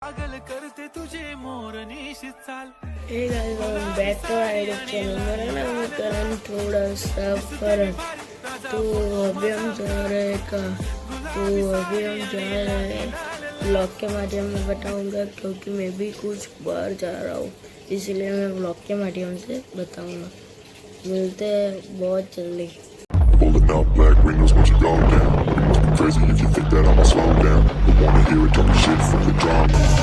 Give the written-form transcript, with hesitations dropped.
Hey guys, welcome back to our YouTube channel. मेरा नाम है करण, थोड़ा सा फर्क। तो अभी हम जा रहे हैं ब्लॉग के माध्यम में बताऊंगा, क्योंकि मैं भी कुछ बाहर जा रहा हूँ, इसलिए मैं ब्लॉग के माध्यम से बताऊंगा। मिलते हैं बहुत जल्दी। Pulling up black windows, watch it go down. You must be crazy if you think that I'ma slow down. Don't wanna hear it, talking shit from the drama.